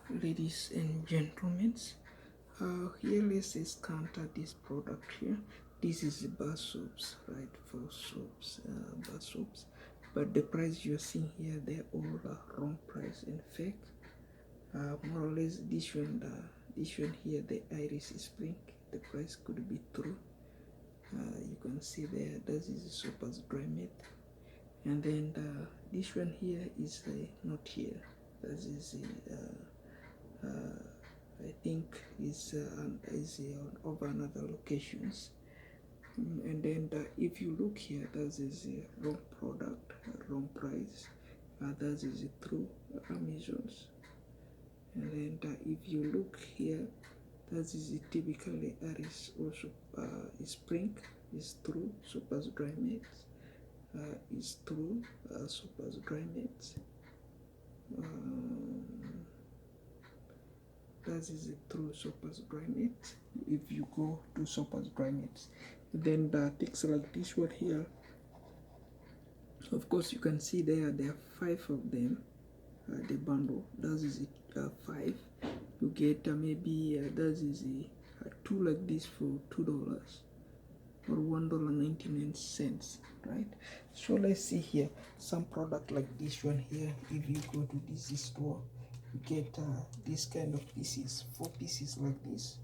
Ladies and gentlemen, here let's encounter this product here. This is the bar soaps, right? For soaps, bar soaps, but the price you're seeing here, they're all wrong price and fake. More or less, this one here, the Iris Spring, the price could be true. You can see there, this is soap as dry mat, and then this one here is not here. This is I think is on over another locations. And then if you look here, that is a wrong product, wrong price. That is through Amazon's. And then if you look here, that is typically Aris also Spring is through Super's dry mates. Is through Super's dry mates. That is through Super's dry mates. If you go to Super's dry mates, then the things like this one here, of course you can see there are 5 of them. The bundle, that is 5. You get maybe that is 2 like this for $2 or $1.99, right? So let's see here some product like this one here. If you go to this store, you get this kind of pieces, 4 pieces like this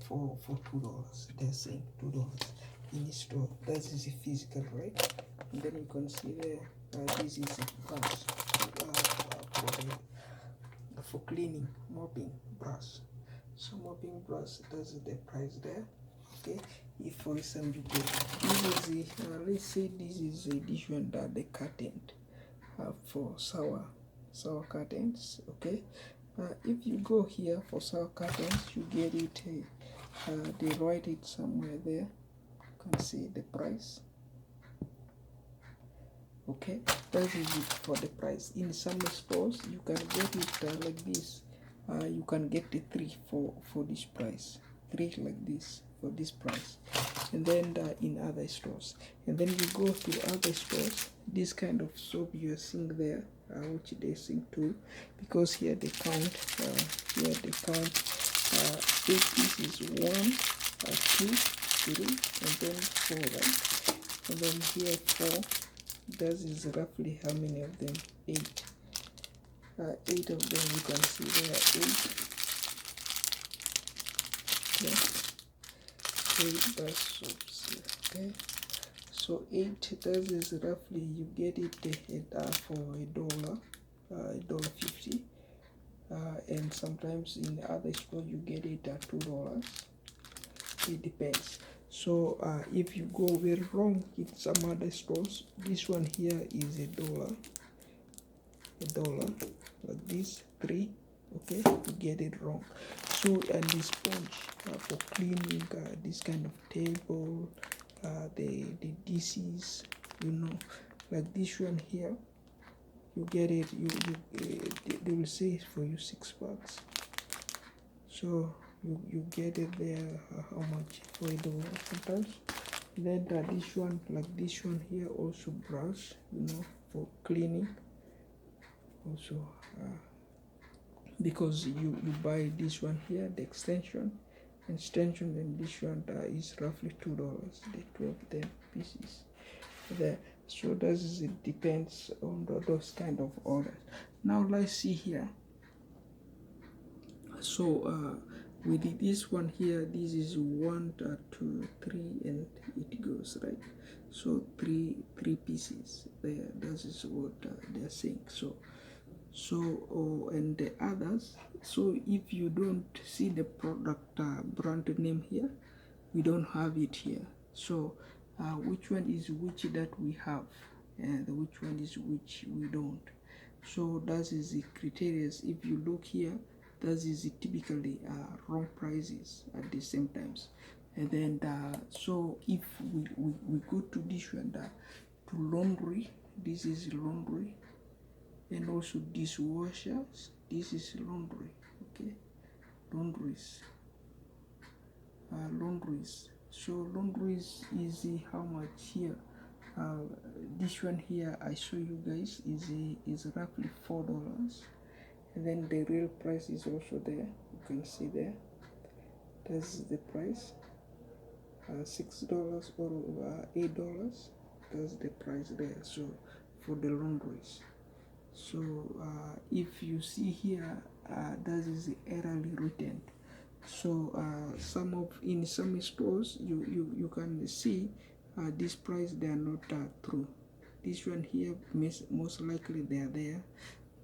for $2. They're saying $2 in the store. That is a physical, right? And then you can see there this is a brush for cleaning, mopping brush. So mopping brush, that's the price there. Okay, if for example you get this is let's say this is a dish one that the curtain for sour curtains. Okay, if you go here for sour curtains, you get it they write it somewhere there. You can see the price. Okay, that is it for the price. In some stores you can get it like this. You can get the 3 for this price, 3 like this for this price. And then in other stores, and then you go to other stores, this kind of soap you're seeing there, which they sing too, because here they count 8 pieces, 1 2 3 and then 4, right? And then here 4. That is roughly how many of them? 8. 8 of them you can see there are 8. Okay. 8 bar soaps. Okay. So 8, that is roughly you get it for $1, $1.50. And sometimes in the other store you get it at $2. It depends. So if you go very wrong in some other stores, this one here is $1, like this 3. Okay, you get it wrong. So and the sponge for cleaning this kind of table, the dishes, like this one here, you get it. They will say it's for you $6. So you get it there how much for $1 sometimes. Then this one, like this one here, also brush, for cleaning also, because you buy this one here, the extension, and this one is roughly $2, the 12 them pieces there. So it depends on those kind of orders. Now let's see here. So with this one here, this is 1 2 3 and it goes, right? So three pieces there. That is what they're saying. So and the others, so if you don't see the product brand name here, we don't have it here. So which one is which that we have, and which one is which we don't. So that is the criteria. If you look here, that is typically wrong prices at the same times. And then so if we go to this one to laundry, this is laundry, and also dishwashers, this is laundry. Okay, laundries. So laundries is how much here? This one here I show you guys is roughly $4. and then the real price is also there. You can see there. That's the price. $6 or $8. That's the price there. So for the laundries. So if you see here, that is errorly written. So in some stores you can see this price, they are not true. This one here, most likely they are there,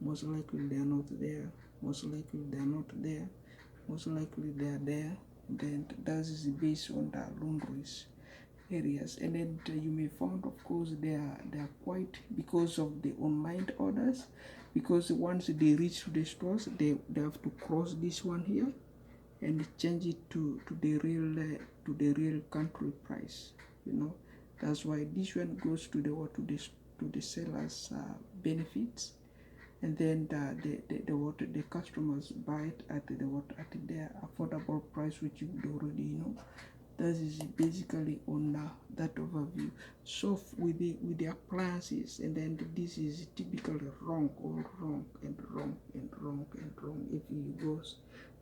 most likely they are not there, most likely they are not there, most likely they are there. Then that is based on the laundries areas. And then you may find, of course, they are quite, because of the online orders, because once they reach the stores, they have to cross this one here and change it to the real country price. That's why this one goes to the sellers benefits, and then the customers buy it at their affordable price, which you would already know. That is basically on that overview. So with the appliances, and then this is typically wrong, or wrong and wrong and wrong and wrong. If it goes,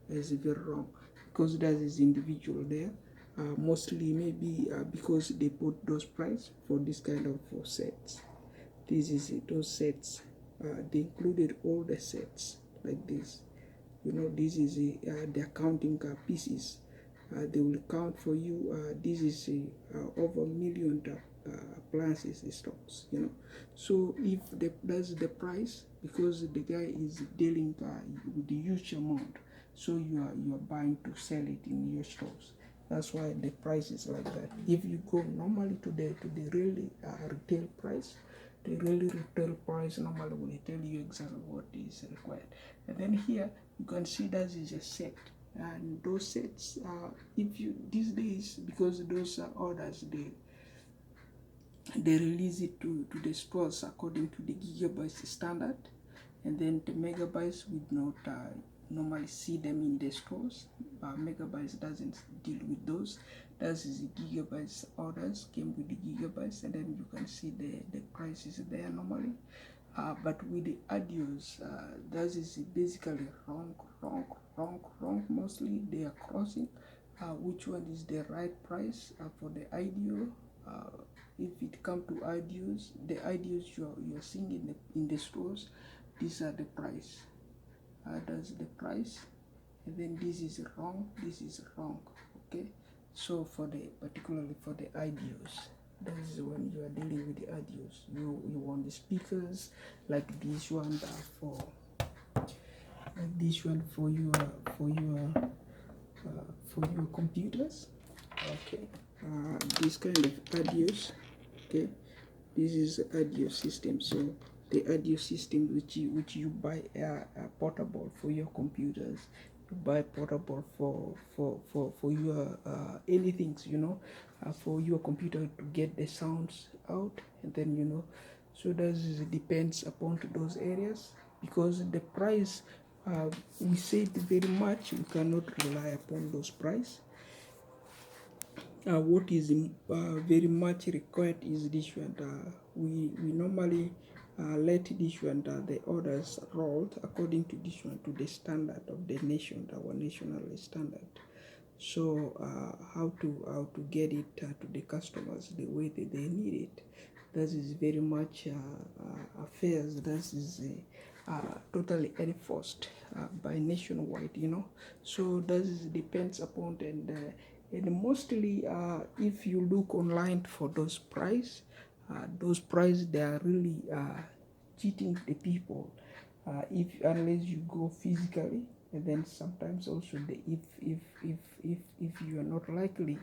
is very wrong, because that is individual there. Mostly maybe because they put those price for this kind of sets. This is those sets. They included all the sets like this. This is the accounting pieces. They will count for you. This is over a million appliances stocks. So if that's the price, because the guy is dealing with a huge amount, so you are buying to sell it in your stores. That's why the price is like that. If you go normally to the really retail price, the really retail price normally will tell you exactly what is required. And then here you can see that is a set. And those sets, if you these days, because those orders, they release it to the stores according to the gigabytes standard, and then the megabytes would not normally see them in the stores. Megabytes doesn't deal with those. That is the gigabytes orders came with the gigabytes, and then you can see the prices there normally. But with the audios, that is basically wrong. Mostly they are crossing which one is the right price for the audio. If it comes to audios, the audios you're seeing in the stores, these are the price. That's the price, and then this is wrong. This is wrong. Okay. So particularly for the audios, that is when you are dealing with the audios. You want the speakers like this one for your computers. Okay. This kind of audios. Okay. This is audio system. So the audio system which you buy portable for your computers, you buy portable for your anything, for your computer to get the sounds out, and then so that depends upon those areas, because the price, we said very much, we cannot rely upon those price. What is very much required is this one. We normally let this one, the orders rolled according to this one, to the standard of the nation, our national standard. So how to get it to the customers the way that they need it, that is very much affairs that is totally enforced by nationwide, so that depends upon, and mostly if you look online for those price they are really cheating the people, unless you go physically. And then sometimes also if you are not likely,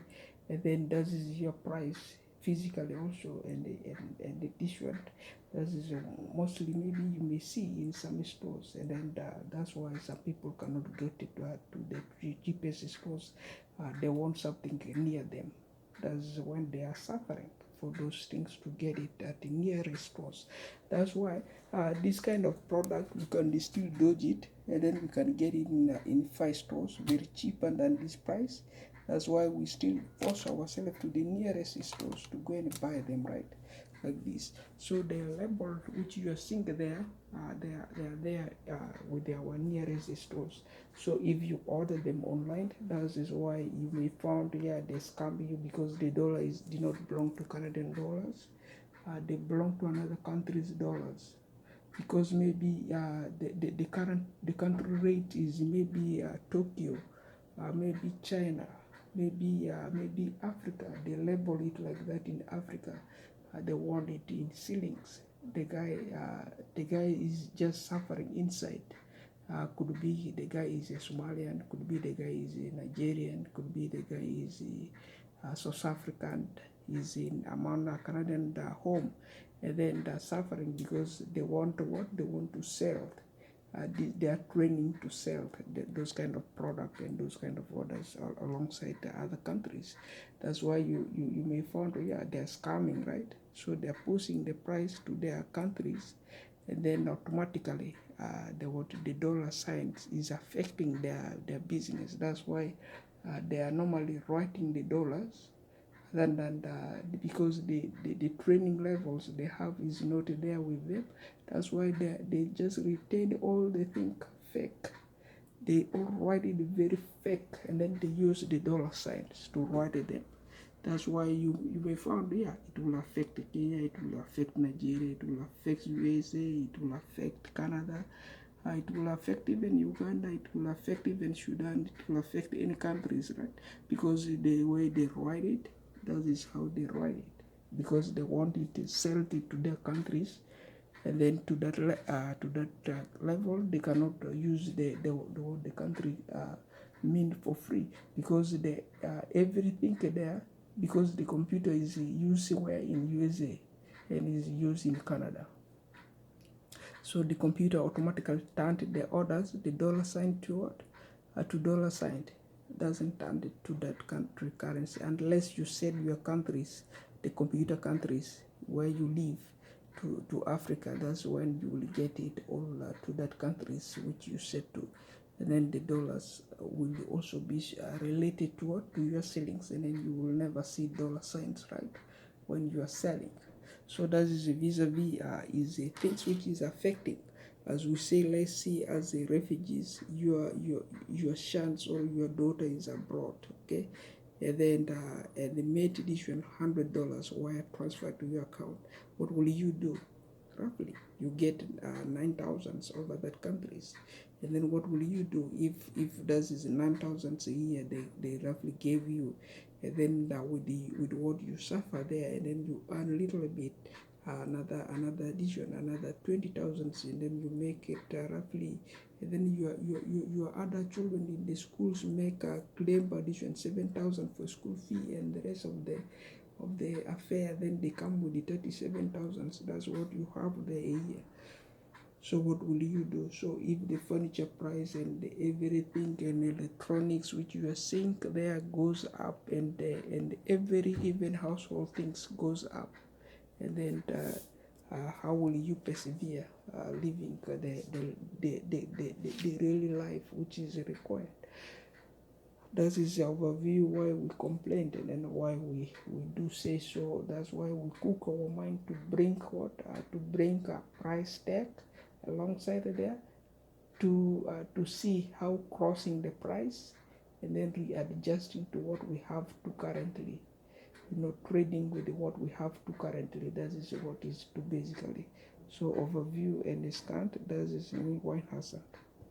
and then that is your price physically also, and the this one, that is mostly maybe you may see in some stores, and then that's why some people cannot get it to the cheapest stores. They want something near them. That's when they are suffering for those things to get it at the nearest stores. That's why this kind of product, we can still dodge it, and then we can get it in 5 stores very cheaper than this price. That's why we still force ourselves to the nearest stores to go and buy them, right? like this. So they are labeled, which you are seeing there, they are there with our nearest stores. So if you order them online, that is why you may find here they scam you, because the dollar do not belong to Canadian dollars. They belong to another country's dollars, because maybe the country rate is maybe Tokyo, maybe China, maybe Africa. They label it like that in Africa. They want it in shillings. The guy is just suffering inside. Could be the guy is a Somalian, could be the guy is a Nigerian, could be the guy is a South African, is in among a Canadian home, and then they're suffering because they want to what? They want to sell. They are training to sell those kind of product and those kind of orders alongside the other countries. That's why you may find, yeah, they're scamming, right? So they're pushing the price to their countries, and then automatically the dollar signs is affecting their business. That's why they are normally writing the dollars, than because the training levels they have is not there with them. That's why they just retain all the thing fake. They all write it very fake, and then they use the dollar signs to write them. That's why you may find, yeah, it will affect Kenya, it will affect Nigeria, it will affect USA, it will affect Canada, it will affect even Uganda, it will affect even Sudan, it will affect any countries, right? Because the way they write it, that is how they write it. Because they want it to sell it to their countries, and then to that level, they cannot use the country mean for free, because the everything there, because the computer is used where in USA and is used in Canada. So the computer automatically turned the orders, the dollar sign to what? To dollar sign. Doesn't turn it to that country currency unless you set your countries, the computer countries where you live, to Africa. That's when you will get it all to that countries which you set to. And then the dollars will also be related to what? To your shillings, and then you will never see dollar signs, right, when you are selling. So that is vis-a-vis is a things which is affecting. As we say, let's see, as a refugees, your chance or your daughter is abroad, okay, and then the mate this $100 wire transfer to your account. What will you do? Roughly, you get 9,000 over that countries, and then what will you do if that is 9,000 a year they roughly gave you, and then with what you suffer there, and then you earn a little bit, another addition, another 20,000, and then you make it roughly, and then your other children in the schools make a claim addition 7,000 for school fee, and the rest of the affair, then they come with the 37,000. That's what you have there a year. So what will you do? So if the furniture price and everything and electronics which you are seeing there goes up, and every even household things goes up, and then how will you persevere living the real life which is required? That is our overview why we complained, and then why we do say so. That's why we cook our mind to bring to bring a price tag alongside there, to see how crossing the price, and then readjusting to what we have to currently, trading with what we have to currently. That is what is to basically. So overview and stand. That is me, Wine Hassan.